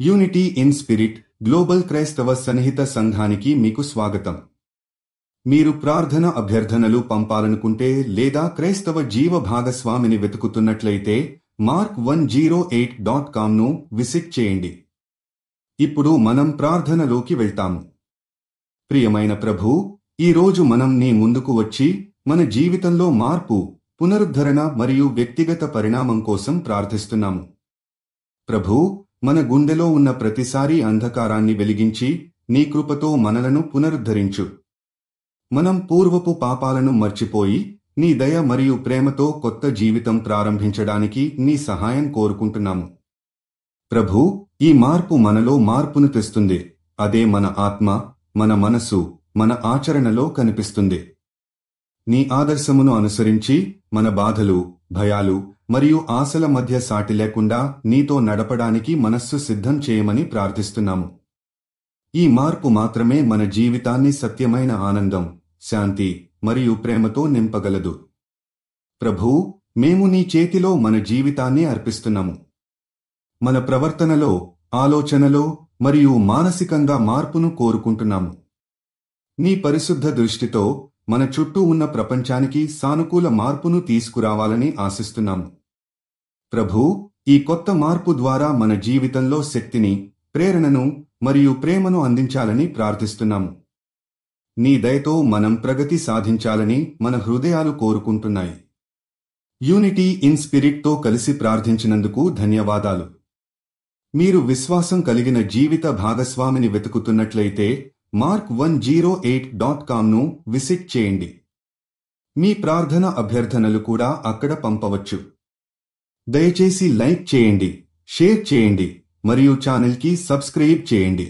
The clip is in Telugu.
యూనిటీ ఇన్ స్పిరిట్ గ్లోబల్ క్రైస్తవ సన్నిహిత సంఘానికి మీకు స్వాగతం. మీరు ప్రార్థన అభ్యర్థనలు పంపాలనుకుంటే లేదా క్రైస్తవ జీవ భాగస్వామిని వెతుకుతున్నట్లయితే mark108.comను విజిట్ చేయండి. ఇప్పుడు మనం ప్రార్థనలోకి వెళ్తాము. ప్రియమైన ప్రభూ, ఈరోజు మనం నీ ముందుకు వచ్చి మన జీవితంలో మార్పు, పునరుద్ధరణ మరియు వ్యక్తిగత పరిణామం కోసం ప్రార్థిస్తున్నాము. ప్రభూ, మన గుండెలో ఉన్న ప్రతిసారి అంధకారాన్ని వెలిగించి నీ కృపతో మనలను పునరుద్ధరించు. మనం పూర్వపు పాపాలను మర్చిపోయి నీ దయ మరియు ప్రేమతో కొత్త జీవితం ప్రారంభించడానికి నీ సహాయం కోరుకుంటున్నాము. ప్రభూ, ఈ మార్పు మనలో మార్పును తెస్తుంది. అదే మన ఆత్మ, మన మనసు, మన ఆచరణలో కనిపిస్తుంది. నీ ఆదర్శమును అనుసరించి మన బాధలు, భయాలు మరియు ఆశల మధ్య సాటి లేకుండా నీతో నడపడానికి మనస్సు సిద్ధం చేయమని ప్రార్థిస్తున్నాము. ఈ మార్పు మాత్రమే మన జీవితాన్ని సత్యమైన ఆనందం, శాంతి మరియు ప్రేమతో నింపగలదు. ప్రభూ, మేము నీ చేతిలో మన జీవితాన్ని అర్పిస్తున్నాము. మన ప్రవర్తనలో, ఆలోచనలో మరియు మానసికంగా మార్పును కోరుకుంటున్నాము. నీ పరిశుద్ధ దృష్టితో మన చుట్టూ ఉన్న ప్రపంచానికి సానుకూల మార్పును తీసుకురావాలని ఆశిస్తున్నాము. ప్రభూ, ఈ కొత్త మార్పు ద్వారా మన జీవితంలో శక్తిని, ప్రేరణను మరియు ప్రేమను అందించాలని ప్రార్థిస్తున్నాము. నీ దయతో మనం ప్రగతి సాధించాలని మన హృదయాలు కోరుకుంటున్నాయి. యూనిటీ ఇన్ స్పిరిట్తో కలిసి ప్రార్థించినందుకు ధన్యవాదాలు. మీరు విశ్వాసం కలిగిన జీవిత భాగస్వామిని వెతుకుతున్నట్లయితే mark108.comను విజిట్ చేయండి. మీ ప్రార్థన అభ్యర్థనలు కూడా అక్కడ పంపవచ్చు. దయచేసి లైక్ చేయండి, షేర్ చేయండి మరియు ఛానల్కి సబ్స్క్రైబ్ చేయండి.